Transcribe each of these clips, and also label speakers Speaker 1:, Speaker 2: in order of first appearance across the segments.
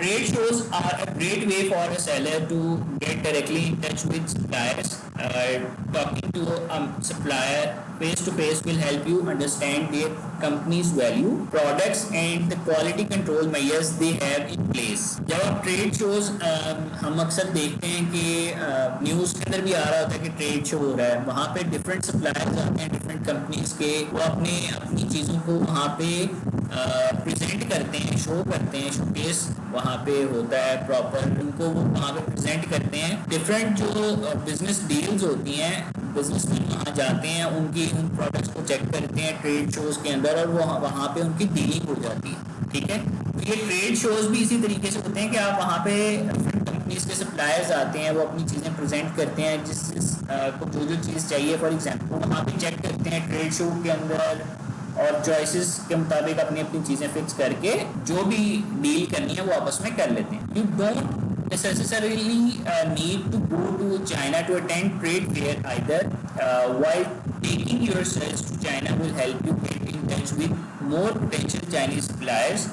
Speaker 1: Trade shows are a great way for a seller to get directly in touch with suppliers. Talking to a supplier face to face will help you understand their company's value, products, and the quality control measures they have in place. जब आप trade shows हम अक्सर देखते हैं कि news के अंदर भी आ रहा होता है कि ट्रेड शो हो रहा है, वहाँ पे डिफरेंट सप्लायर्स आते हैं डिफरेंट कंपनीज के, वो अपने अपनी चीज़ों को वहाँ पे प्रेजेंट करते हैं, शो करते हैं, शोकेस वहाँ पे होता है प्रॉपर, उनको वो वहाँ पे प्रेजेंट करते हैं। डिफरेंट जो बिजनेस डील्स होती हैं, बिजनेसमैन वहाँ जाते हैं, उनकी उन प्रोडक्ट्स को चेक करते हैं ट्रेड शोज के अंदर, और वो वहाँ पे उनकी डीलिंग हो जाती है। ठीक है, तो ये ट्रेड शोज भी इसी तरीके से होते हैं कि आप वहाँ पे डिफरेंट कंपनीज के सप्लायर्स आते हैं, वो अपनी चीज़ें प्रेजेंट करते हैं, जिस को जो जो चीज़ चाहिए फॉर एग्जाम्पल वहाँ पे चेक करते हैं ट्रेड शो के अंदर, और चॉइसेस के मुताबिक अपनी अपनी चीज़ें फिक्स करके जो भी डील करनी है वो आपस में कर लेते हैं। You don't necessarily need to go to China to attend trade fair either. While taking your search to China will help you get in touch with more potential Chinese suppliers.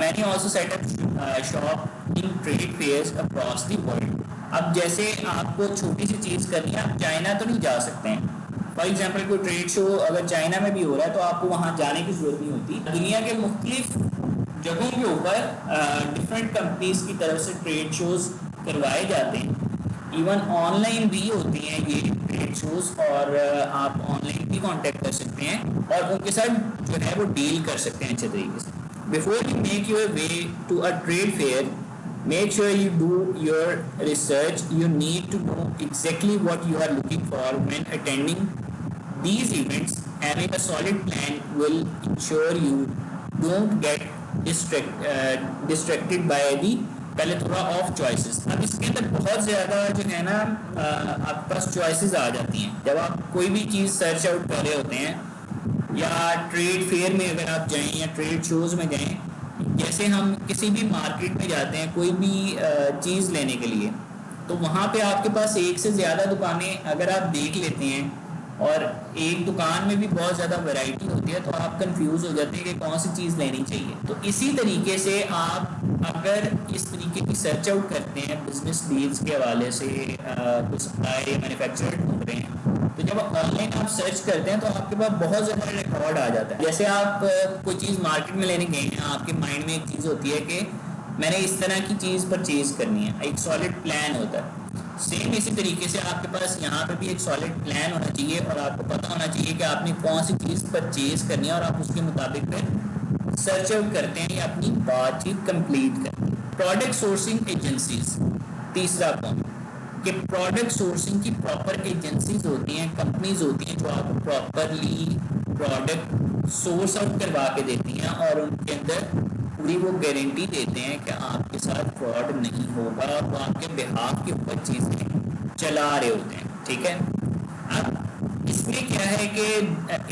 Speaker 1: Many also set up shop in trade fairs across the world. अब जैसे आपको छोटी सी चीज़ करनी है, आप China तो नहीं जा सकते हैं। फॉर एग्जाम्पल कोई ट्रेड शो अगर चाइना में भी हो रहा है तो आपको वहाँ जाने की ज़रूरत नहीं होती। दुनिया के मुख्तलिफ जगहों के ऊपर डिफरेंट कंपनीज की तरफ से ट्रेड शोज करवाए जाते हैं। इवन ऑनलाइन भी होती हैं ये ट्रेड शोज, और आप ऑनलाइन भी कांटेक्ट कर सकते हैं और उनके साथ जो है वो डील कर सकते हैं अच्छे तरीके से। Before you make your way to a trade fair, make sure you do your research. You need to know exactly what you are looking for when attending these events. Having a solid plan will ensure you don't get distracted by the plethora of choices. अब इसके अंदर बहुत ज़्यादा जो है ना आपके पास choices आ जाती हैं जब आप कोई भी चीज़ सर्च आउट कर रहे होते हैं, या ट्रेड फेयर में अगर आप जाएं या ट्रेड शोज में जाएं। जैसे हम किसी भी मार्केट में जाते हैं कोई भी चीज़ लेने के लिए, तो वहाँ पे आपके पास एक से ज़्यादा दुकानें अगर आप देख लेते हैं, और एक दुकान में भी बहुत ज़्यादा वैरायटी होती है, तो आप कंफ्यूज हो जाते हैं कि कौन सी चीज़ लेनी चाहिए। तो इसी तरीके से आप अगर इस तरीके की सर्च आउट करते हैं बिजनेस डील्स के हवाले से, कुछ सप्लाई या मैन्युफैक्चरर ढूंढ रहे हैं, तो जब ऑनलाइन आप सर्च करते हैं तो आपके पास बहुत ज़्यादा रिकॉर्ड आ जाता है। जैसे आप कोई चीज़ मार्केट में लेने गए हैं, आपके माइंड में एक चीज़ होती है कि मैंने इस तरह की चीज़ परचेज करनी है, एक सॉलिड प्लान होता है। सेम इसी तरीके से आपके पास यहाँ पे भी एक सॉलिड प्लान होना चाहिए, और आपको पता होना चाहिए कि आपने कौन सी चीज़ परचेज करनी है, और आप उसके मुताबिक फिर सर्च आउट करते हैं या अपनी बातचीत कंप्लीट करते हैं। प्रोडक्ट सोर्सिंग एजेंसीज, तीसरा पॉइंट कि प्रोडक्ट सोर्सिंग की प्रॉपर एजेंसीज होती हैं, कंपनीज होती हैं जो आपको प्रॉपरली प्रोडक्ट सोर्स आउट करवा के देती हैं, और उनके अंदर पूरी वो गारंटी देते हैं कि आपके साथ फ्रॉड नहीं होगा, वो आपके बिहाफ के ऊपर चीज़ें चला रहे होते हैं। ठीक है, अब इसमें क्या है कि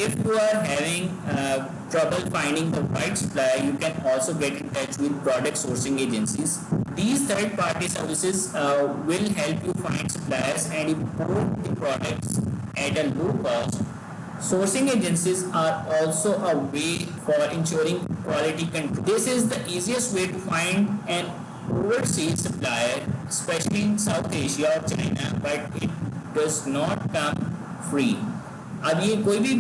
Speaker 1: if you are having trouble finding the right supplier, you can also get in touch with product sourcing agencies. These third-party services will help you find suppliers and import the products at a low cost. Sourcing agencies are also a way for ensuring quality control. This is the easiest way to find an overseas supplier, especially in South Asia or China, but it does not come free. अब ये कोई भी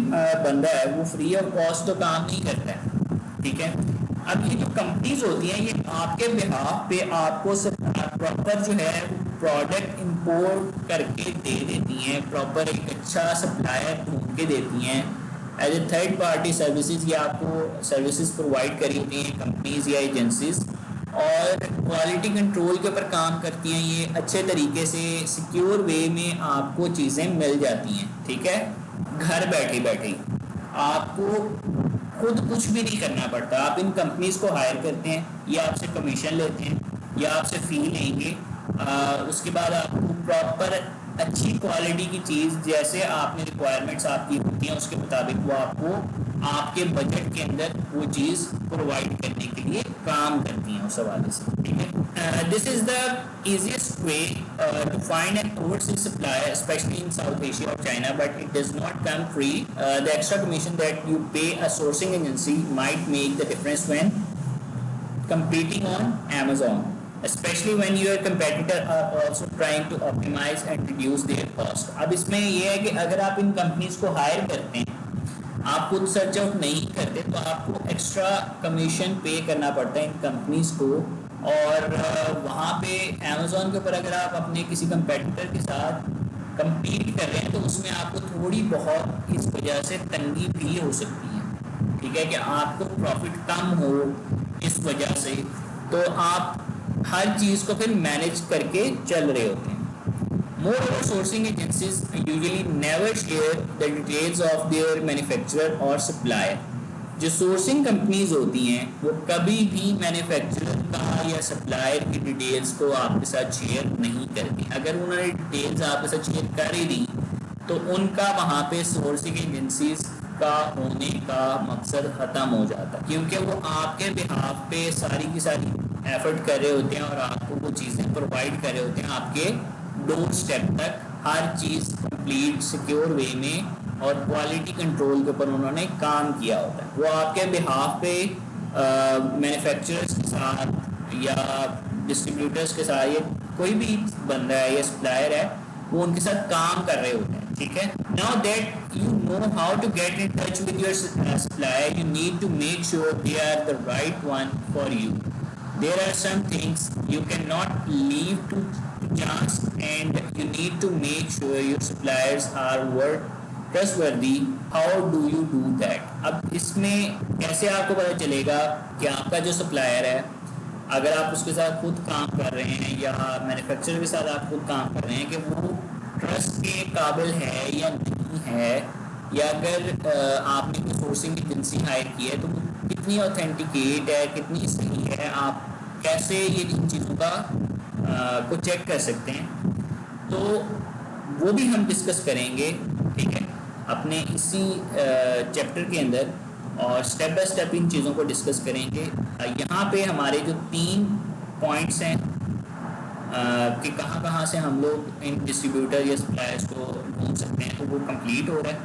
Speaker 1: बंदा है वो free of cost तो काम नहीं करता है। ठीक है, अब ये जो कंपनीज होती हैं ये आपके बिहाफ पे आपको प्रॉपर जो है प्रोडक्ट इंपोर्ट करके दे देती हैं, प्रॉपर एक अच्छा सप्लायर ढूंढ के देती हैं। As a third party services ये आपको सर्विसेज प्रोवाइड करी होती हैं कंपनीज या एजेंसीज, और क्वालिटी कंट्रोल के ऊपर काम करती हैं। ये अच्छे तरीके से सिक्योर वे में आपको चीज़ें मिल जाती हैं। ठीक है, घर बैठे बैठे आपको खुद कुछ भी नहीं करना पड़ता। आप इन कंपनीज को हायर करते हैं, ये आपसे कमीशन लेते हैं या आपसे फ़ी लेंगे, उसके बाद आपको प्रॉपर अच्छी क्वालिटी की चीज़ जैसे आपने रिक्वायरमेंट्स आपकी होती हैं उसके मुताबिक वो आपको आपके बजट के अंदर वो चीज़ प्रोवाइड करने के लिए काम करती हैं उस हवाले से। ठीक है, this is the easiest way to find an overseas supplier, especially in South Asia or China, but it does not come free. The extra commission that you pay a sourcing agency might make the difference when competing on Amazon, especially when your competitor are also trying to optimize and reduce their cost. अब इसमें ये है कि अगर आप इन companies को higher करते हैं, आप खुद सर्च आउट नहीं करते, तो आपको एक्स्ट्रा कमीशन पे करना पड़ता है इन कंपनीज को। और वहाँ पे अमेज़ॉन के ऊपर अगर आप अपने किसी कंपेटिटर के साथ compete कर रहे हैं तो उसमें आपको थोड़ी बहुत इस वजह से तंगी भी हो सकती है, ठीक है, कि आपको प्रॉफिट कम हो इस वजह से, तो आप हर चीज़ को फिर मैनेज करके चल रहे होते हैं। Moreover, sourcing agencies usually never share the details of their manufacturer or supplier. जो सोर्सिंग कंपनीज होती हैं वो कभी भी मैन्युफैक्चरर का या सप्लायर की डिटेल्स को आपके साथ शेयर नहीं करती। अगर उन्होंने डिटेल्स आपके साथ शेयर कर ही दी तो उनका वहाँ पे सोर्सिंग एजेंसीज का होने का मकसद ख़त्म हो जाता है, क्योंकि वो आपके बिहाफ पे सारी की सारी एफर्ट कर रहे होते हैं और आपको वो चीज़ें प्रोवाइड कर रहे होते हैं आपके डोर स्टेप तक, हर चीज़ कंप्लीट सिक्योर वे में और क्वालिटी कंट्रोल के ऊपर उन्होंने काम किया होता है। वो आपके बिहाफ पे मैन्युफैक्चरर्स के साथ या डिस्ट्रीब्यूटर्स के साथ या कोई भी बंदा है या सप्लायर है वो उनके साथ काम कर रहे होते हैं, ठीक है। Now that you know how to get in touch with your supplier, you need to make sure they are the right one for you. There are some things you cannot leave to chance, and you need to make sure your suppliers are trustworthy. How do you do that? अब इसमें कैसे आपको पता चलेगा कि आपका जो supplier है, अगर आप उसके साथ खुद काम कर रहे हैं या मैन्युफैक्चरर के साथ आप खुद काम कर रहे हैं, कि वो ट्रस्ट के काबिल है या नहीं है, या अगर आपने कोई सोर्सिंग एजेंसी हायर की है तो वो कितनी ऑथेंटिकेट है, कितनी सही है, आप कैसे ये इन चीज़ों का को चेक कर सकते हैं, तो वो भी हम डिस्कस करेंगे, ठीक है, अपने इसी चैप्टर के अंदर, और स्टेप बाय स्टेप इन चीज़ों को डिस्कस करेंगे। यहाँ पे हमारे जो 3 पॉइंट्स हैं कि कहाँ से हम लोग इन डिस्ट्रीब्यूटर या सप्लायर्स को ढूंढ सकते हैं, तो वो कंप्लीट हो रहा है।